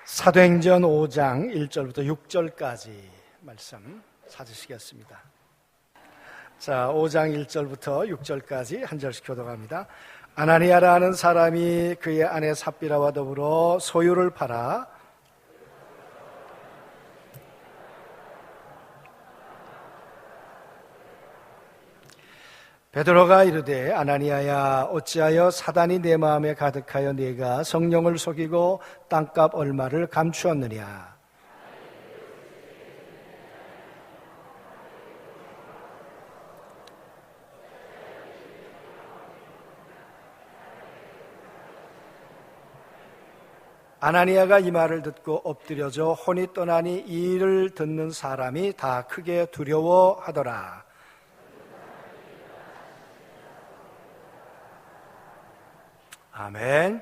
사도행전 5장 1절부터 6절까지 말씀 찾으시겠습니다. 자, 5장 1절부터 6절까지 한 절씩 교독합니다. 아나니아라는 사람이 그의 아내 삽비라와 더불어 소유를 팔아 베드로가 이르되 아나니아야 어찌하여 사단이 내 마음에 가득하여 네가 성령을 속이고 땅값 얼마를 감추었느냐. 아나니아가 이 말을 듣고 엎드려져 혼이 떠나니 이 일을 듣는 사람이 다 크게 두려워하더라. 아멘.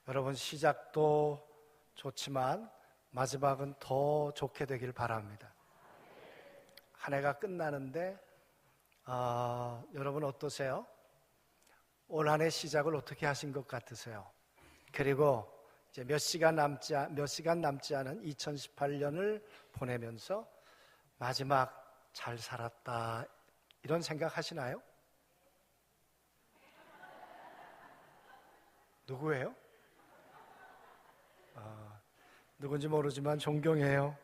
여러분, 시작도 좋지만 마지막은 더 좋게 되길 바랍니다. 한 해가 끝나는데 여러분 어떠세요? 올 한 해 시작을 어떻게 하신 것 같으세요? 그리고 이제 몇 시간 남지 않은 2018년을 보내면서 마지막 잘 살았다 이런 생각 하시나요? 누구예요? 누군지 모르지만 존경해요.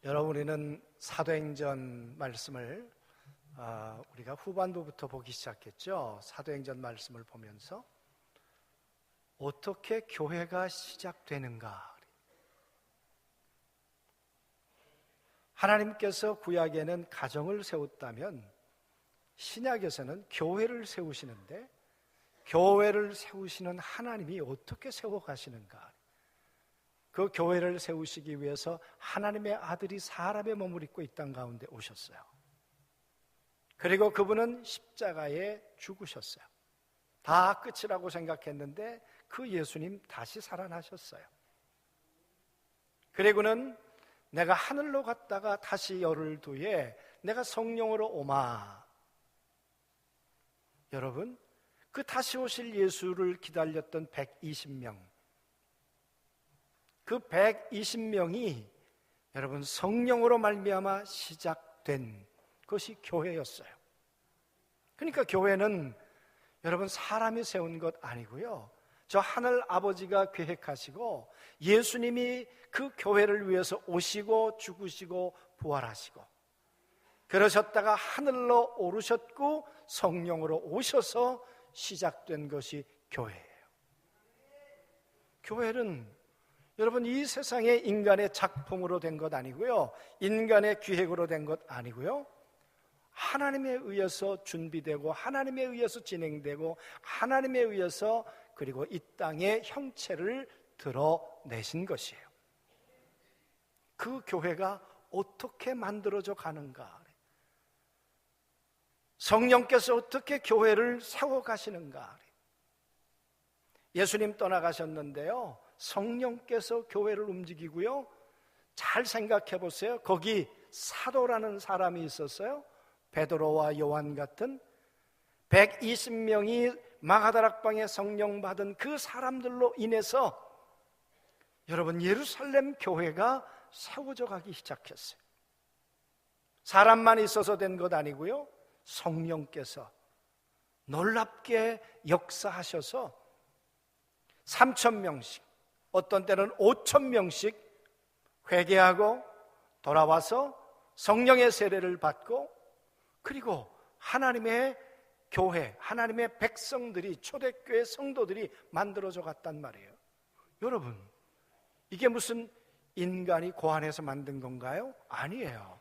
여러분, 우리는 사도행전 말씀을 우리가 후반부부터 보기 시작했죠. 사도행전 말씀을 보면서 어떻게 교회가 시작되는가. 하나님께서 구약에는 가정을 세웠다면 신약에서는 교회를 세우시는데 교회를 세우시는 하나님이 어떻게 세워가시는가. 그 교회를 세우시기 위해서 하나님의 아들이 사람의 몸을 입고 이 땅 가운데 오셨어요. 그리고 그분은 십자가에 죽으셨어요. 다 끝이라고 생각했는데 그 예수님 다시 살아나셨어요. 그리고는 내가 하늘로 갔다가 다시 열흘 뒤에 내가 성령으로 오마. 여러분, 그 다시 오실 예수를 기다렸던 120명, 그 120명이 여러분 성령으로 말미암아 시작된 것이 교회였어요. 그러니까 교회는 여러분 사람이 세운 것 아니고요, 저 하늘 아버지가 계획하시고 예수님이 그 교회를 위해서 오시고 죽으시고 부활하시고 그러셨다가 하늘로 오르셨고 성령으로 오셔서 시작된 것이 교회예요. 교회는 여러분 이 세상의 인간의 작품으로 된 것 아니고요, 인간의 기획으로 된 것 아니고요, 하나님에 의해서 준비되고 하나님에 의해서 진행되고 하나님에 의해서 그리고 이 땅의 형체를 드러내신 것이에요. 그 교회가 어떻게 만들어져 가는가, 성령께서 어떻게 교회를 세워가시는가. 예수님 떠나가셨는데요, 성령께서 교회를 움직이고요. 잘 생각해 보세요. 거기 사도라는 사람이 있었어요. 베드로와 요한 같은 120명이 마가다락방에 성령 받은 그 사람들로 인해서 여러분 예루살렘 교회가 세워져 가기 시작했어요. 사람만 있어서 된 것 아니고요, 성령께서 놀랍게 역사하셔서 3,000명씩, 어떤 때는 5,000명씩 회개하고 돌아와서 성령의 세례를 받고 그리고 하나님의 교회, 하나님의 백성들이, 초대교회 성도들이 만들어져 갔단 말이에요. 여러분, 이게 무슨 인간이 고안해서 만든 건가요? 아니에요.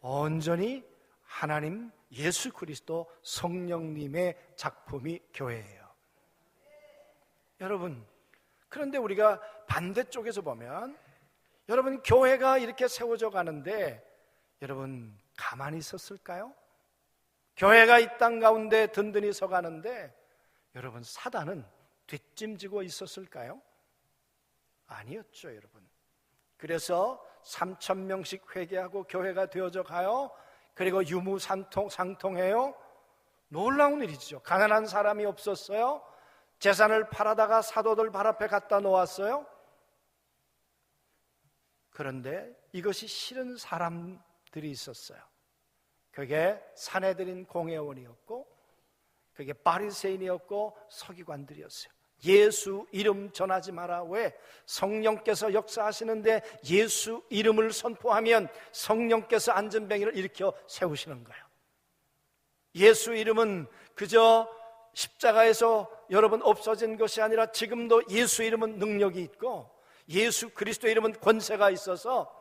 온전히 하나님 예수 그리스도 성령님의 작품이 교회예요. 여러분, 그런데 우리가 반대쪽에서 보면 여러분 교회가 이렇게 세워져 가는데 여러분 가만히 있었을까요? 교회가 이 땅 가운데 든든히 서가는데 여러분 사단은 뒷짐지고 있었을까요? 아니었죠, 여러분. 그래서 3,000명씩 회개하고 교회가 되어져 가요. 그리고 유무상통해요. 놀라운 일이죠. 가난한 사람이 없었어요? 재산을 팔아다가 사도들 발 앞에 갖다 놓았어요? 그런데 이것이 싫은 사람들이 있었어요. 그게 사내들인 공회원이었고, 그게 바리새인이었고 서기관들이었어요. 예수 이름 전하지 마라. 왜? 성령께서 역사하시는데 예수 이름을 선포하면 성령께서 안전뱅이를 일으켜 세우시는 거예요. 예수 이름은 그저 십자가에서 여러분 없어진 것이 아니라 지금도 예수 이름은 능력이 있고 예수 그리스도 이름은 권세가 있어서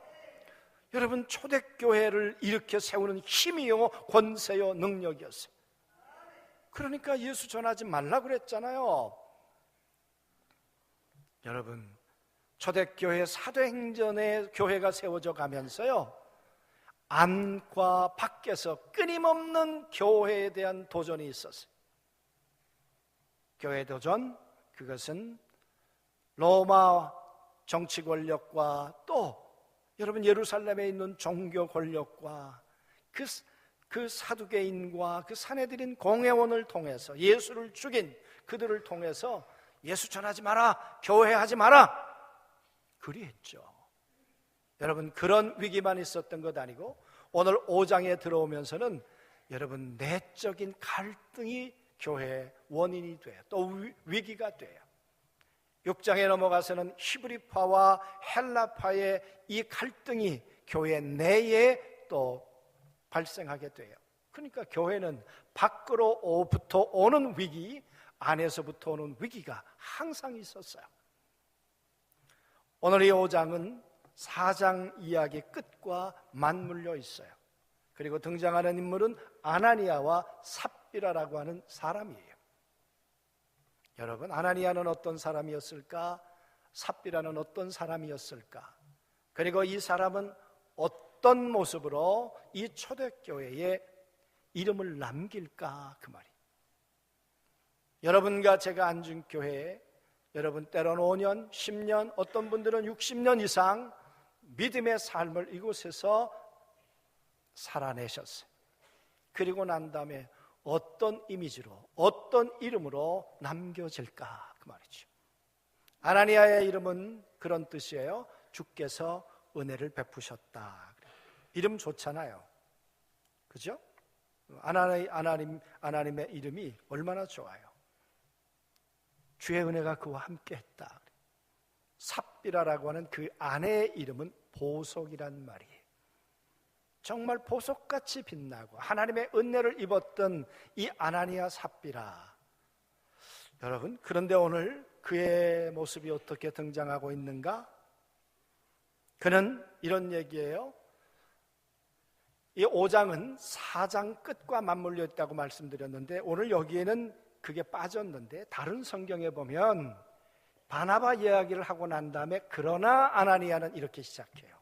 여러분 초대교회를 일으켜 세우는 힘이요 권세요 능력이었어요. 그러니까 예수 전하지 말라 그랬잖아요. 여러분 초대교회 사도행전의 교회가 세워져 가면서요 안과 밖에서 끊임없는 교회에 대한 도전이 있었어요. 교회 도전, 그것은 로마 정치 권력과 또 여러분 예루살렘에 있는 종교 권력과 그 사두개인과 그 사내들인 공회원을 통해서 예수를 죽인 그들을 통해서 예수 전하지 마라, 교회 하지 마라 그리했죠. 여러분 그런 위기만 있었던 것 아니고 오늘 5장에 들어오면서는 여러분 내적인 갈등이 교회의 원인이 돼요. 또 위기가 돼요. 6장에 넘어가서는 히브리파와 헬라파의 이 갈등이 교회 내에 또 발생하게 돼요. 그러니까 교회는 밖으로부터 오는 위기, 안에서부터 오는 위기가 항상 있었어요. 오늘 이 5장은 4장 이야기 끝과 맞물려 있어요. 그리고 등장하는 인물은 아나니아와 삽비라라고 하는 사람이에요. 여러분 아나니아는 어떤 사람이었을까? 삽비라는 어떤 사람이었을까? 그리고 이 사람은 어떤 모습으로 이 초대교회에 이름을 남길까? 그 말이. 여러분과 제가 앉은 교회에 여러분 때로는 5년, 10년, 어떤 분들은 60년 이상 믿음의 삶을 이곳에서 살아내셨어요. 그리고 난 다음에 어떤 이미지로, 어떤 이름으로 남겨질까? 그 말이죠. 아나니아의 이름은 그런 뜻이에요. 주께서 은혜를 베푸셨다. 이름 좋잖아요. 그죠? 아나님의 이름이 얼마나 좋아요. 주의 은혜가 그와 함께 했다. 삽비라라고 하는 그 아내의 이름은 보석이란 말이에요. 정말 보석같이 빛나고 하나님의 은혜를 입었던 이 아나니아 삽비라. 여러분 그런데 오늘 그의 모습이 어떻게 등장하고 있는가? 그는 이런 얘기예요. 이 5장은 4장 끝과 맞물려 있다고 말씀드렸는데 오늘 여기에는 그게 빠졌는데 다른 성경에 보면 바나바 이야기를 하고 난 다음에 그러나 아나니아는 이렇게 시작해요.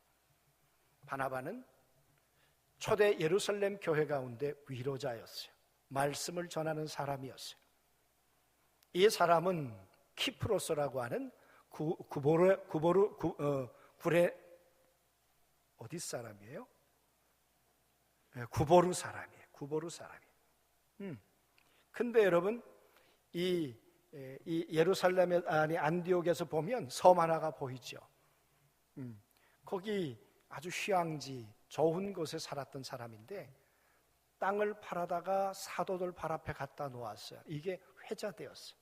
바나바는 초대 예루살렘 교회 가운데 위로자였어요. 말씀을 전하는 사람이었어요. 이 사람은 키프로스라고 하는 구레 어디 사람이에요? 구보르 사람이에요. 구보르 사람이에요. 근데 여러분 이 예루살렘 아니 안디옥에서 보면 섬 하나가 보이죠. 거기 아주 휴양지 좋은 곳에 살았던 사람인데 땅을 팔아다가 사도들 발 앞에 갖다 놓았어요. 이게 회자되었어요.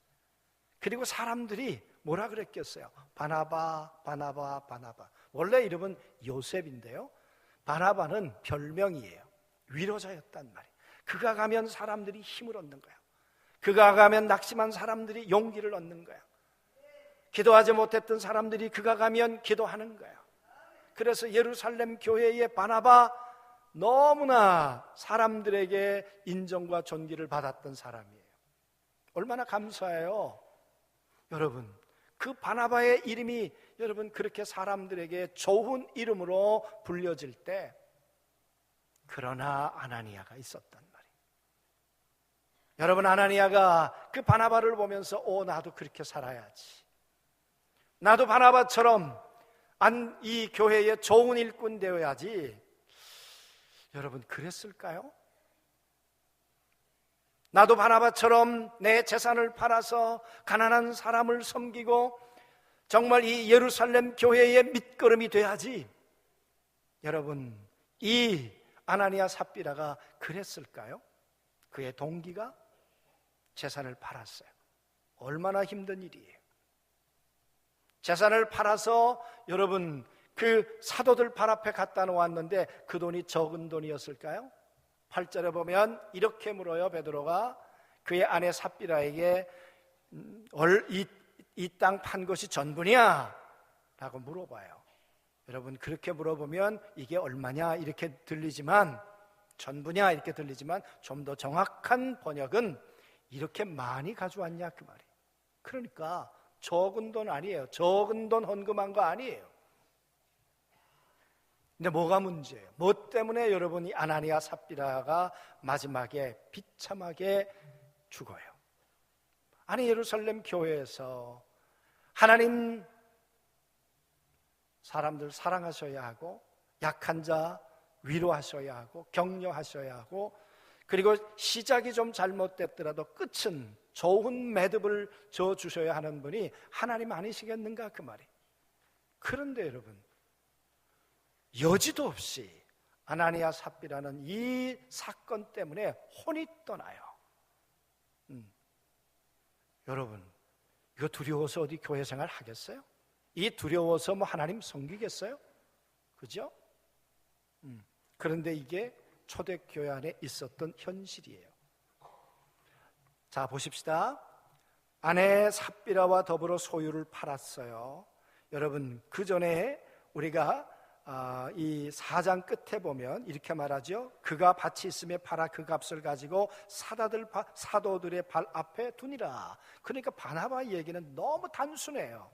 그리고 사람들이 뭐라 그랬겠어요? 바나바, 바나바, 바나바. 원래 이름은 요셉인데요. 바나바는 별명이에요. 위로자였단 말이에요. 그가 가면 사람들이 힘을 얻는 거예요. 그가 가면 낙심한 사람들이 용기를 얻는 거예요. 기도하지 못했던 사람들이 그가 가면 기도하는 거예요. 그래서 예루살렘 교회의 바나바 너무나 사람들에게 인정과 존귀를 받았던 사람이에요. 얼마나 감사해요. 여러분 그 바나바의 이름이 여러분 그렇게 사람들에게 좋은 이름으로 불려질 때 그러나 아나니아가 있었단 말이에요. 여러분 아나니아가 그 바나바를 보면서 나도 그렇게 살아야지, 나도 바나바처럼 이 교회의 좋은 일꾼 되어야지. 여러분 그랬을까요? 나도 바나바처럼 내 재산을 팔아서 가난한 사람을 섬기고 정말 이 예루살렘 교회의 밑거름이 돼야지. 여러분, 이 아나니아 삽비라가 그랬을까요? 그의 동기가 재산을 팔았어요. 얼마나 힘든 일이에요. 재산을 팔아서 여러분 그 사도들 발 앞에 갖다 놓았는데 그 돈이 적은 돈이었을까요? 8절에 보면 이렇게 물어요. 베드로가 그의 아내 삽비라에게 이 땅 판 것이 전부냐? 라고 물어봐요. 여러분, 그렇게 물어보면 이게 얼마냐 이렇게 들리지만, 전부냐 이렇게 들리지만 좀 더 정확한 번역은 이렇게 많이 가져왔냐 그 말이에요. 그러니까 적은 돈 아니에요. 적은 돈 헌금한 거 아니에요. 근데 뭐가 문제예요? 뭐 때문에 여러분이 아나니아 삽비라가 마지막에 비참하게 죽어요? 아니, 예루살렘 교회에서 하나님 사람들 사랑하셔야 하고, 약한 자 위로하셔야 하고, 격려하셔야 하고, 그리고 시작이 좀 잘못됐더라도 끝은 좋은 매듭을 저어주셔야 하는 분이 하나님 아니시겠는가 그 말이. 그런데 여러분, 여지도 없이 아나니아 삽비라는 이 사건 때문에 혼이 떠나요. 여러분, 이거 두려워서 어디 교회 생활 하겠어요? 이 두려워서 뭐 하나님 섬기겠어요? 그죠? 그런데 이게 초대교회 안에 있었던 현실이에요. 자, 보십시다. 아내 삽비라와 더불어 소유를 팔았어요. 여러분, 그 전에 우리가 이 4장 끝에 보면 이렇게 말하죠. 그가 밭이 있음에 팔아 그 값을 가지고 사도들의 발 앞에 두니라. 그러니까 바나바 얘기는 너무 단순해요.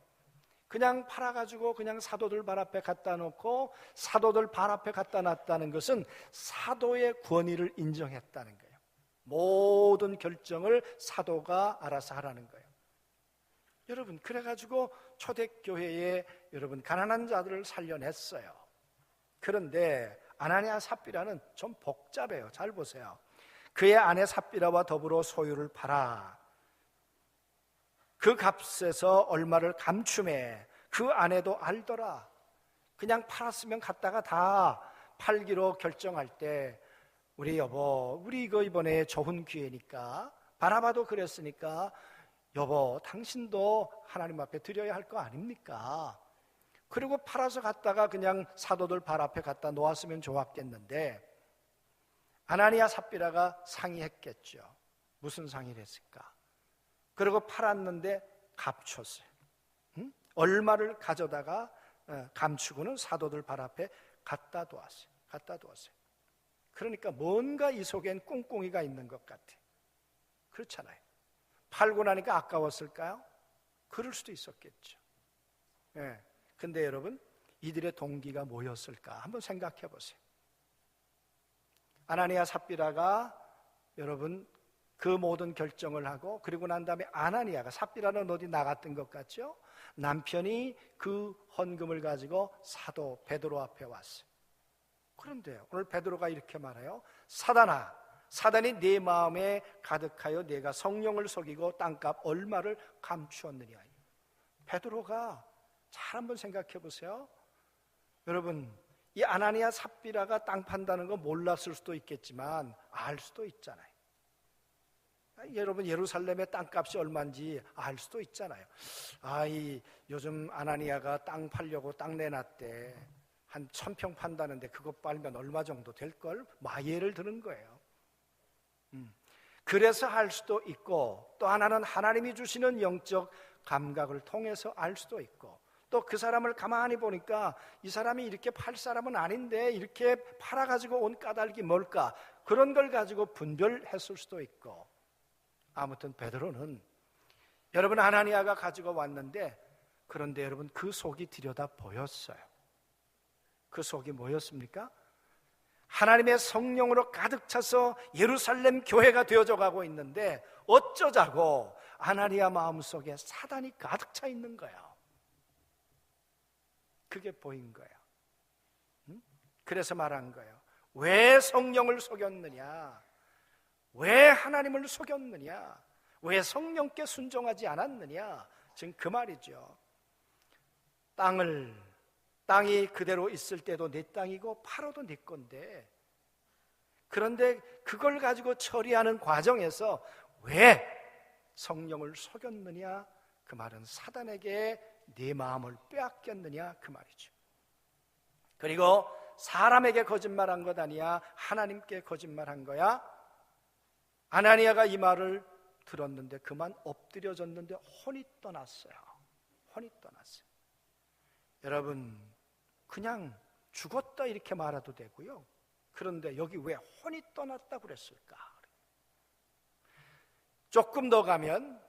그냥 팔아가지고 그냥 사도들 발 앞에 갖다 놓고 사도들 발 앞에 갖다 놨다는 것은 사도의 권위를 인정했다는 거예요. 모든 결정을 사도가 알아서 하라는 거예요. 여러분, 그래가지고 초대교회에 여러분 가난한 자들을 살려냈어요. 그런데 아나니아 삽비라는 좀 복잡해요. 잘 보세요. 그의 아내 삽비라와 더불어 소유를 팔아 그 값에서 얼마를 감춤해 그 아내도 알더라. 그냥 팔았으면 갖다가 다 팔기로 결정할 때 우리 여보, 우리 이거 이번에 좋은 기회니까, 바나바도 그랬으니까 여보, 당신도 하나님 앞에 드려야 할 거 아닙니까? 그리고 팔아서 갖다가 그냥 사도들 발 앞에 갖다 놓았으면 좋았겠는데, 아나니아 삽비라가 상의했겠죠. 무슨 상의를 했을까? 그리고 팔았는데 감췄어요. 얼마를 가져다가 감추고는 사도들 발 앞에 갖다 두었어요. 그러니까 뭔가 이 속엔 꿍꿍이가 있는 것 같아. 그렇잖아요. 팔고 나니까 아까웠을까요? 그럴 수도 있었겠죠. 예. 근데 여러분, 이들의 동기가 뭐였을까? 한번 생각해 보세요. 아나니아 삽비라가 여러분 그 모든 결정을 하고, 그리고 난 다음에 아나니아가, 삽비라는 어디 나갔던 것 같죠? 남편이 그 헌금을 가지고 사도 베드로 앞에 왔어요. 그런데 오늘 베드로가 이렇게 말해요. 사단아, 사단이 네 마음에 가득하여 네가 성령을 속이고 땅값 얼마를 감추었느냐. 베드로가 잘 한번 생각해 보세요. 여러분, 이 아나니아 삽비라가 땅 판다는 거 몰랐을 수도 있겠지만 알 수도 있잖아요. 여러분, 예루살렘의 땅값이 얼마인지 알 수도 있잖아요. 요즘 아나니아가 땅 팔려고 땅 내놨대. 한 1000평 판다는데 그거 팔면 얼마 정도 될걸? 예를 드는 거예요. 그래서 알 수도 있고, 또 하나는 하나님이 주시는 영적 감각을 통해서 알 수도 있고, 또 그 사람을 가만히 보니까 이 사람이 이렇게 팔 사람은 아닌데 이렇게 팔아가지고 온 까닭이 뭘까? 그런 걸 가지고 분별했을 수도 있고. 아무튼 베드로는 여러분 아나니아가 가지고 왔는데, 그런데 여러분 그 속이 들여다 보였어요. 그 속이 뭐였습니까? 하나님의 성령으로 가득 차서 예루살렘 교회가 되어져 가고 있는데 어쩌자고 아나니아 마음속에 사단이 가득 차 있는 거예요. 그게 보인 거예요. 그래서 말한 거예요. 왜 성령을 속였느냐? 왜 하나님을 속였느냐? 왜 성령께 순종하지 않았느냐? 지금 그 말이죠. 땅이 그대로 있을 때도 내 땅이고 팔아도 내 건데, 그런데 그걸 가지고 처리하는 과정에서 왜 성령을 속였느냐? 그 말은 사단에게 네 마음을 빼앗겼느냐? 그 말이죠. 그리고 사람에게 거짓말한 것 아니야? 하나님께 거짓말한 거야? 아나니아가 이 말을 들었는데 그만 엎드려졌는데 혼이 떠났어요. 혼이 떠났어요. 여러분, 그냥 죽었다 이렇게 말해도 되고요. 그런데 여기 왜 혼이 떠났다 그랬을까? 조금 더 가면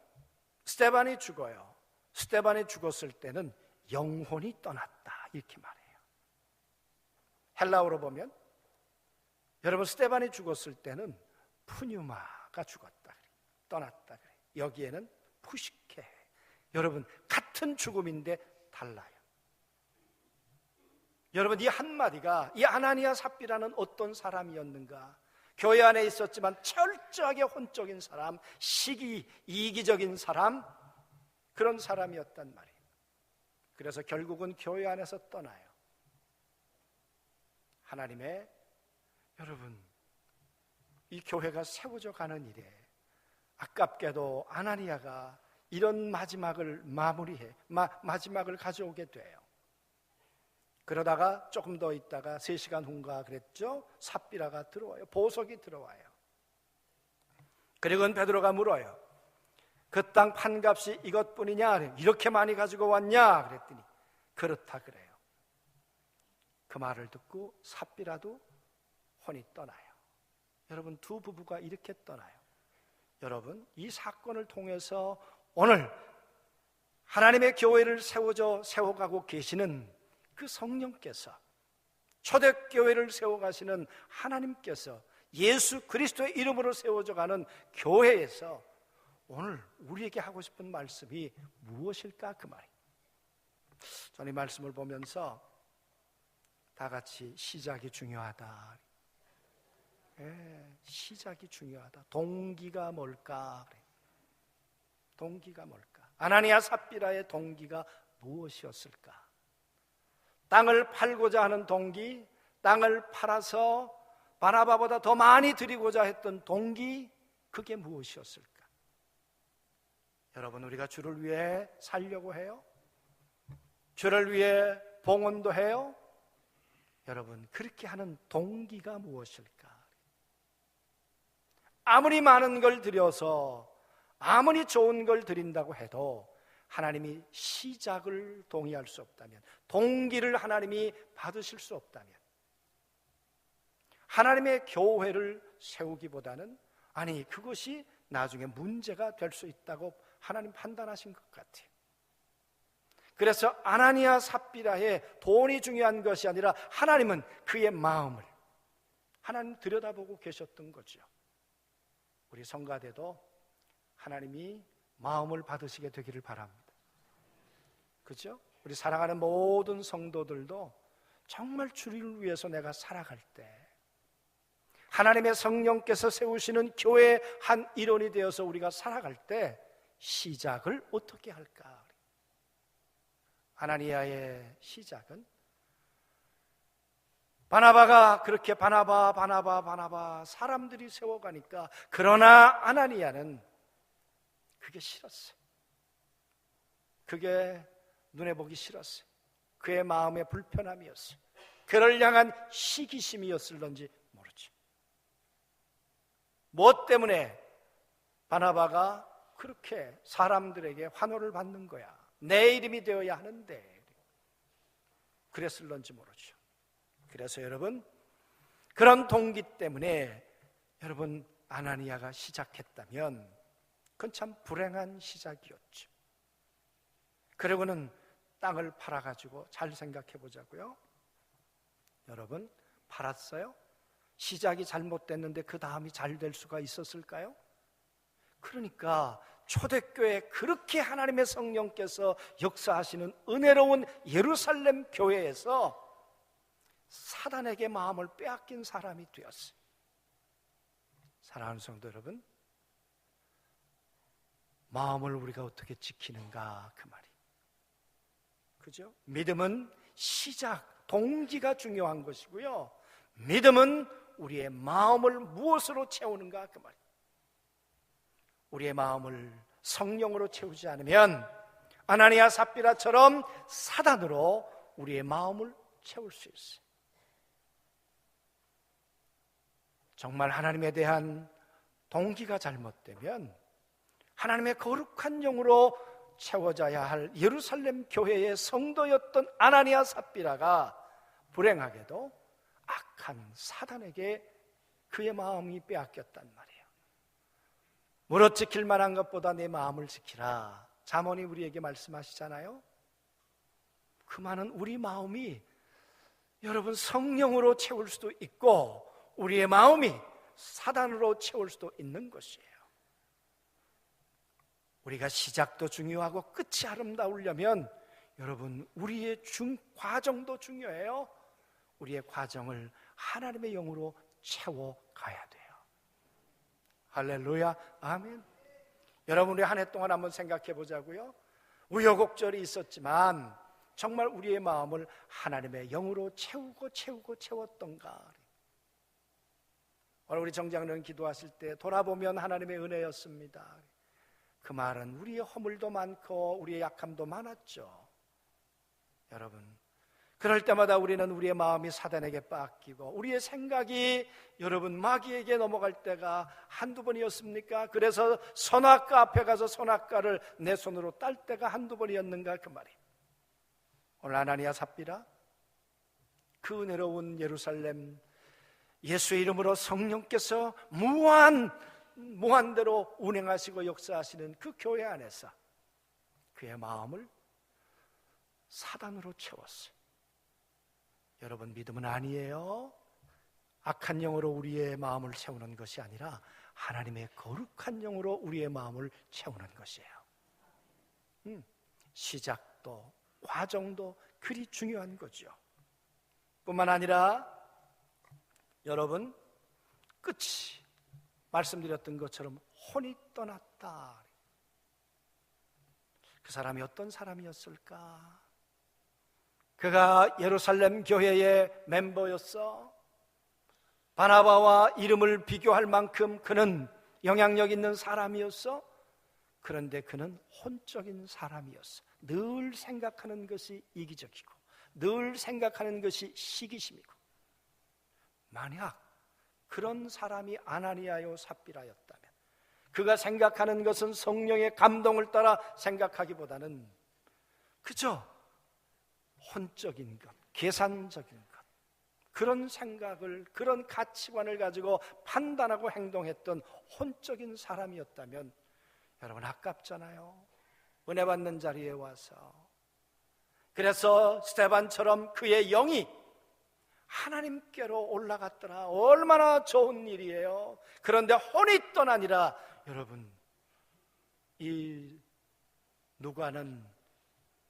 스데반이 죽어요. 스데반이 죽었을 때는 영혼이 떠났다 이렇게 말해요. 헬라어로 보면 여러분, 스데반이 죽었을 때는 푸뉴마가 죽었다, 떠났다. 여기에는 푸시케. 여러분, 같은 죽음인데 달라요. 여러분, 이 한마디가 이 아나니아 삽비라는 어떤 사람이었는가? 교회 안에 있었지만 철저하게 혼적인 사람, 이기적인 사람, 그런 사람이었단 말이에요. 그래서 결국은 교회 안에서 떠나요. 하나님의, 여러분, 이 교회가 세워져 가는 일에 아깝게도 아나니아가 이런 마지막을 마지막을 가져오게 돼요. 그러다가 조금 더 있다가 3시간 후인가 그랬죠? 삽비라가 들어와요. 보석이 들어와요. 그리고는 베드로가 물어요. 그 땅 판값이 이것뿐이냐? 이렇게 많이 가지고 왔냐? 그랬더니 그렇다 그래요. 그 말을 듣고 삽비라도 혼이 떠나요. 여러분, 두 부부가 이렇게 떠나요. 여러분, 이 사건을 통해서 오늘 하나님의 교회를 세워가고 계시는 그 성령께서, 초대교회를 세워가시는 하나님께서 예수 그리스도의 이름으로 세워져가는 교회에서 오늘 우리에게 하고 싶은 말씀이 무엇일까? 그 말이에요. 저는 이 말씀을 보면서 다 같이 시작이 중요하다. 시작이 중요하다. 동기가 뭘까? 동기가 뭘까? 아나니아 삽비라의 동기가 무엇이었을까? 땅을 팔고자 하는 동기, 땅을 팔아서 바나바보다 더 많이 드리고자 했던 동기, 그게 무엇이었을까? 여러분, 우리가 주를 위해 살려고 해요? 주를 위해 봉헌도 해요? 여러분, 그렇게 하는 동기가 무엇일까? 아무리 많은 걸 드려서, 아무리 좋은 걸 드린다고 해도 하나님이 시작을 동의할 수 없다면, 동기를 하나님이 받으실 수 없다면, 하나님의 교회를 세우기보다는 그것이 나중에 문제가 될 수 있다고 하나님 판단하신 것 같아요. 그래서 아나니아 삽비라의 돈이 중요한 것이 아니라 하나님은 그의 마음을 하나님 들여다보고 계셨던 거죠. 우리 성가대도 하나님이 마음을 받으시게 되기를 바랍니다. 그렇죠? 우리 사랑하는 모든 성도들도 정말 주를 위해서 내가 살아갈 때, 하나님의 성령께서 세우시는 교회의 한 일원이 되어서 우리가 살아갈 때 시작을 어떻게 할까? 아나니아의 시작은 바나바가 그렇게 바나바 사람들이 세워가니까, 그러나 아나니아는 그게 싫었어요. 그게 눈에 보기 싫었어요. 그의 마음의 불편함이었어요. 그를 향한 시기심이었을런지 모르죠. 무엇 때문에 바나바가 그렇게 사람들에게 환호를 받는 거야? 내 이름이 되어야 하는데 그랬을런지 모르죠. 그래서 여러분, 그런 동기 때문에 여러분, 아나니아가 시작했다면 그건 참 불행한 시작이었죠. 그리고는 땅을 팔아가지고, 잘 생각해 보자고요. 여러분, 팔았어요? 시작이 잘못됐는데 그 다음이 잘 될 수가 있었을까요? 그러니까 초대교회, 그렇게 하나님의 성령께서 역사하시는 은혜로운 예루살렘 교회에서 사단에게 마음을 빼앗긴 사람이 되었어요. 사랑하는 성도 여러분, 마음을 우리가 어떻게 지키는가 그 말이. 그죠? 믿음은 시작, 동기가 중요한 것이고요. 믿음은 우리의 마음을 무엇으로 채우는가 그 말이. 우리의 마음을 성령으로 채우지 않으면 아나니아 삽비라처럼 사단으로 우리의 마음을 채울 수 있어요. 정말 하나님에 대한 동기가 잘못되면 하나님의 거룩한 영으로 채워져야 할 예루살렘 교회의 성도였던 아나니아 삽비라가 불행하게도 악한 사단에게 그의 마음이 빼앗겼단 말이에요. 무릇 지킬 만한 것보다 내 마음을 지키라. 잠언이 우리에게 말씀하시잖아요. 그 말은 우리 마음이 여러분 성령으로 채울 수도 있고 우리의 마음이 사단으로 채울 수도 있는 것이에요. 우리가 시작도 중요하고 끝이 아름다우려면 여러분 우리의 과정도 중요해요. 우리의 과정을 하나님의 영으로 채워가야 돼요. 할렐루야, 아멘. 여러분 우리 한 해 동안 한번 생각해 보자고요. 우여곡절이 있었지만 정말 우리의 마음을 하나님의 영으로 채웠던가. 오늘 우리 정장로님 기도하실 때 돌아보면 하나님의 은혜였습니다. 그 말은 우리의 허물도 많고 우리의 약함도 많았죠. 여러분 그럴 때마다 우리는 우리의 마음이 사단에게 뺏기고 우리의 생각이 여러분 마귀에게 넘어갈 때가 한두 번이었습니까? 그래서 선악과 앞에 가서 선악과를 내 손으로 딸 때가 한두 번이었는가 그 말이. 오늘 아나니아 삽비라 그 은혜로운 예루살렘 예수의 이름으로 성령께서 무한대로 운행하시고 역사하시는 그 교회 안에서 그의 마음을 사단으로 채웠어요. 여러분 믿음은 아니에요. 악한 영으로 우리의 마음을 채우는 것이 아니라 하나님의 거룩한 영으로 우리의 마음을 채우는 것이에요. 시작도 과정도 그리 중요한 거죠. 뿐만 아니라 여러분 끝이 말씀드렸던 것처럼 혼이 떠났다. 그 사람이 어떤 사람이었을까? 그가 예루살렘 교회의 멤버였어. 바나바와 이름을 비교할 만큼 그는 영향력 있는 사람이었어. 그런데 그는 혼적인 사람이었어. 늘 생각하는 것이 이기적이고 늘 생각하는 것이 시기심이고. 만약 그런 사람이 아나니아요 삽비라였다면 그가 생각하는 것은 성령의 감동을 따라 생각하기보다는 그저 혼적인 것, 계산적인 것, 그런 생각을, 그런 가치관을 가지고 판단하고 행동했던 혼적인 사람이었다면 여러분 아깝잖아요. 은혜 받는 자리에 와서. 그래서 스데반처럼 그의 영이 하나님께로 올라갔더라. 얼마나 좋은 일이에요. 그런데 혼이 떠나니라. 여러분 이 누가는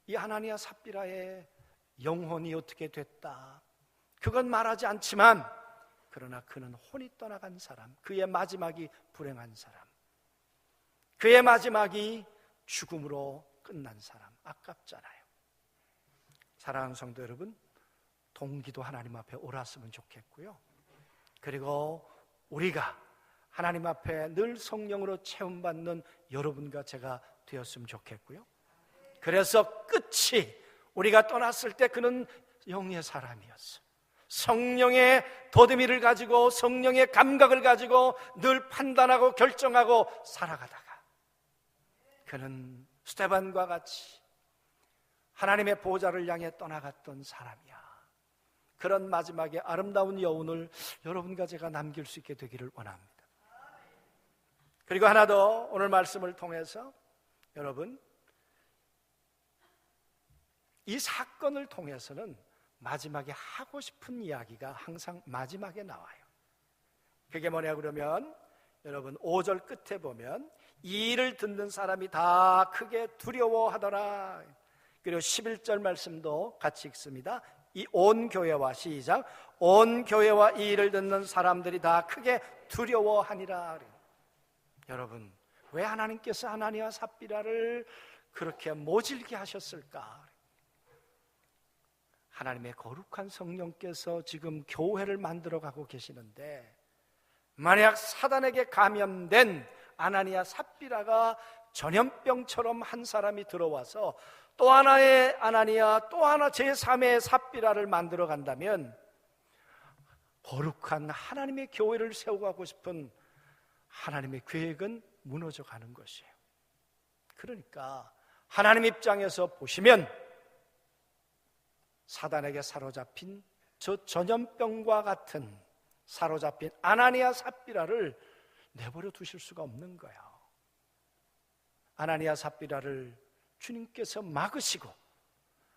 이 아나니아 삽비라의 영혼이 어떻게 됐다 그건 말하지 않지만 그러나 그는 혼이 떠나간 사람, 그의 마지막이 불행한 사람, 그의 마지막이 죽음으로 끝난 사람. 아깝잖아요. 사랑하는 성도 여러분, 동기도 하나님 앞에 옳았으면 좋겠고요. 그리고 우리가 하나님 앞에 늘 성령으로 체험받는 여러분과 제가 되었으면 좋겠고요. 그래서 끝이 우리가 떠났을 때 그는 영의 사람이었어. 성령의 더듬이를 가지고 성령의 감각을 가지고 늘 판단하고 결정하고 살아가다가 그는 스데반과 같이 하나님의 보좌를 향해 떠나갔던 사람이야. 그런 마지막에 아름다운 여운을 여러분과 제가 남길 수 있게 되기를 원합니다. 그리고 하나 더 오늘 말씀을 통해서 여러분 이 사건을 통해서는 마지막에 하고 싶은 이야기가 항상 마지막에 나와요. 그게 뭐냐 그러면 여러분 5절 끝에 보면 이 일을 듣는 사람이 다 크게 두려워하더라. 그리고 11절 말씀도 같이 읽습니다. 이 온 교회와 시작 온 교회와 이 일을 듣는 사람들이 다 크게 두려워하니라. 여러분, 왜 하나님께서 아나니아 삽비라를 그렇게 모질게 하셨을까? 하나님의 거룩한 성령께서 지금 교회를 만들어가고 계시는데, 만약 사단에게 감염된 아나니아 삽비라가 전염병처럼 한 사람이 들어와서 또 하나의 아나니아, 또 하나 제3의 삽비라를 만들어 간다면 거룩한 하나님의 교회를 세워가고 싶은 하나님의 계획은 무너져 가는 것이에요. 그러니까 하나님 입장에서 보시면 사단에게 사로잡힌 저 전염병과 같은 사로잡힌 아나니아 삽비라를 내버려 두실 수가 없는 거예요. 아나니아 삽비라를 주님께서 막으시고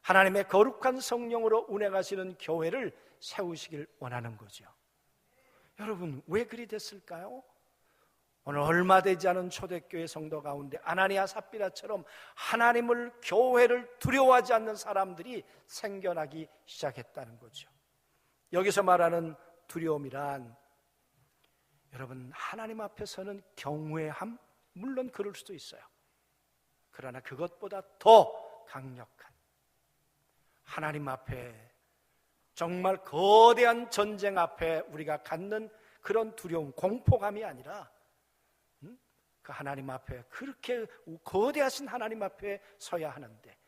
하나님의 거룩한 성령으로 운행하시는 교회를 세우시길 원하는 거죠. 여러분, 왜 그리 됐을까요? 오늘 얼마 되지 않은 초대교회 성도 가운데 아나니아 삽비라처럼 하나님을, 교회를 두려워하지 않는 사람들이 생겨나기 시작했다는 거죠. 여기서 말하는 두려움이란, 여러분, 하나님 앞에서는 경외함, 물론 그럴 수도 있어요. 그러나 그것보다 더 강력한 하나님 앞에, 정말 거대한 전쟁 앞에 우리가 갖는 그런 두려움, 공포감이 아니라 그 하나님 앞에, 그렇게 거대하신 하나님 앞에 서야 하는데,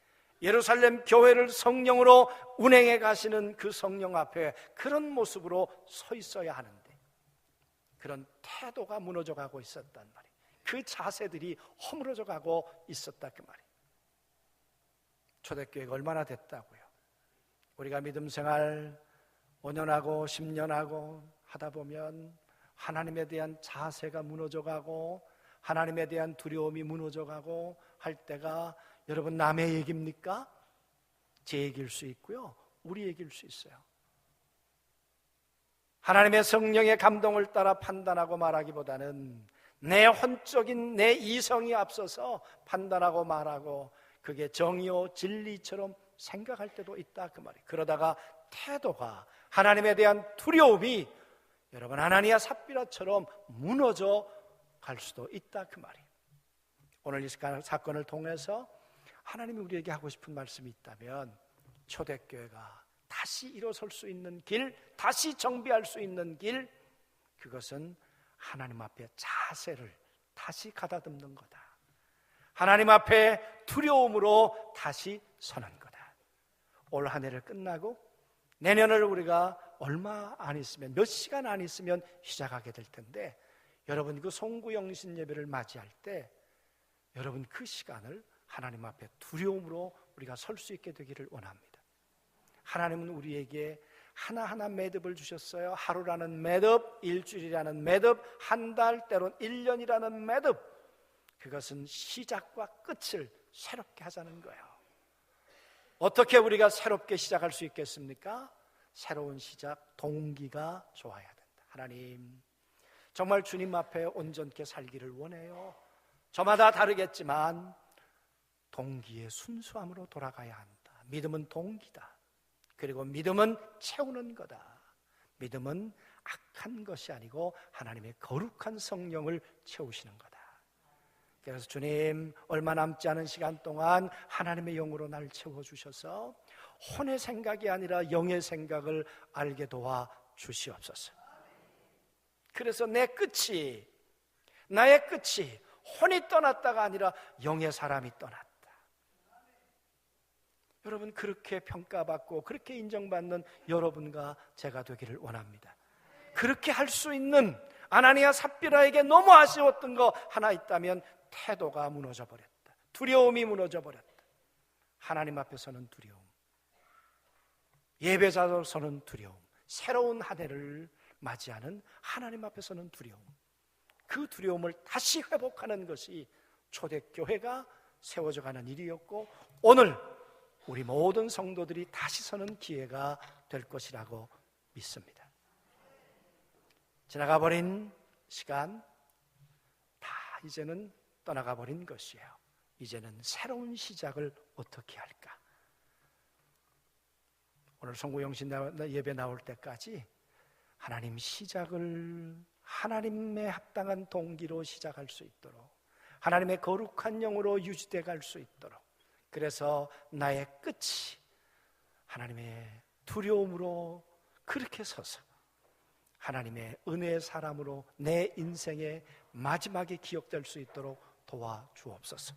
예루살렘 교회를 성령으로 운행해 가시는 그 성령 앞에 그런 모습으로 서 있어야 하는데 그런 태도가 무너져 가고 있었단 말이에요. 그 자세들이 허물어져 가고 있었다, 그 말이에요. 초대교회가 얼마나 됐다고요? 우리가 믿음 생활 5년하고 10년하고 하다 보면 하나님에 대한 자세가 무너져 가고 하나님에 대한 두려움이 무너져 가고 할 때가, 여러분, 남의 얘기입니까? 제 얘기일 수 있고요, 우리 얘기일 수 있어요. 하나님의 성령의 감동을 따라 판단하고 말하기보다는 내 혼적인 내 이성이 앞서서 판단하고 말하고 그게 정의요 진리처럼 생각할 때도 있다, 그 말이에요. 그러다가 태도가, 하나님에 대한 두려움이 여러분 아나니아 삽비라처럼 무너져 갈 수도 있다, 그 말이에요. 오늘 이 사건을 통해서 하나님이 우리에게 하고 싶은 말씀이 있다면, 초대교회가 다시 일어설 수 있는 길, 다시 정비할 수 있는 길, 그것은 하나님 앞에 자세를 다시 가다듬는 거다. 하나님 앞에 두려움으로 다시 서는 거다. 올 한 해를 끝나고 내년을 우리가 얼마 안 있으면, 몇 시간 안 있으면 시작하게 될 텐데, 여러분 그 송구영신 예배를 맞이할 때 여러분 그 시간을 하나님 앞에 두려움으로 우리가 설 수 있게 되기를 원합니다. 하나님은 우리에게 하나하나 매듭을 주셨어요. 하루라는 매듭, 일주일이라는 매듭, 한 달, 때론 1년이라는 매듭. 그것은 시작과 끝을 새롭게 하자는 거예요. 어떻게 우리가 새롭게 시작할 수 있겠습니까? 새로운 시작, 동기가 좋아야 된다. 하나님, 정말 주님 앞에 온전케 살기를 원해요. 저마다 다르겠지만 동기의 순수함으로 돌아가야 한다. 믿음은 동기다. 그리고 믿음은 채우는 거다. 믿음은 악한 것이 아니고 하나님의 거룩한 성령을 채우시는 거다. 그래서 주님, 얼마 남지 않은 시간 동안 하나님의 영으로 나를 채워주셔서 혼의 생각이 아니라 영의 생각을 알게 도와 주시옵소서. 그래서 나의 끝이 혼이 떠났다가 아니라 영의 사람이 떠났다. 여러분, 그렇게 평가받고 그렇게 인정받는 여러분과 제가 되기를 원합니다. 그렇게 할 수 있는, 아나니아 삽비라에게 너무 아쉬웠던 거 하나 있다면 태도가 무너져 버렸다. 두려움이 무너져 버렸다. 하나님 앞에서는 두려움, 예배자로서는 두려움, 새로운 한 해를 맞이하는 하나님 앞에서는 두려움, 그 두려움을 다시 회복하는 것이 초대교회가 세워져 가는 일이었고, 오늘 우리 모든 성도들이 다시 서는 기회가 될 것이라고 믿습니다. 지나가 버린 시간 다 이제는 떠나가 버린 것이에요. 이제는 새로운 시작을 어떻게 할까? 오늘 송구영신 예배 나올 때까지 하나님, 시작을 하나님의 합당한 동기로 시작할 수 있도록, 하나님의 거룩한 영으로 유지돼 갈 수 있도록, 그래서 나의 끝이 하나님의 두려움으로 그렇게 서서 하나님의 은혜의 사람으로 내 인생의 마지막에 기억될 수 있도록 도와주옵소서.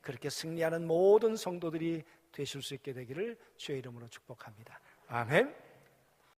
그렇게 승리하는 모든 성도들이 되실 수 있게 되기를 주의 이름으로 축복합니다. 아멘.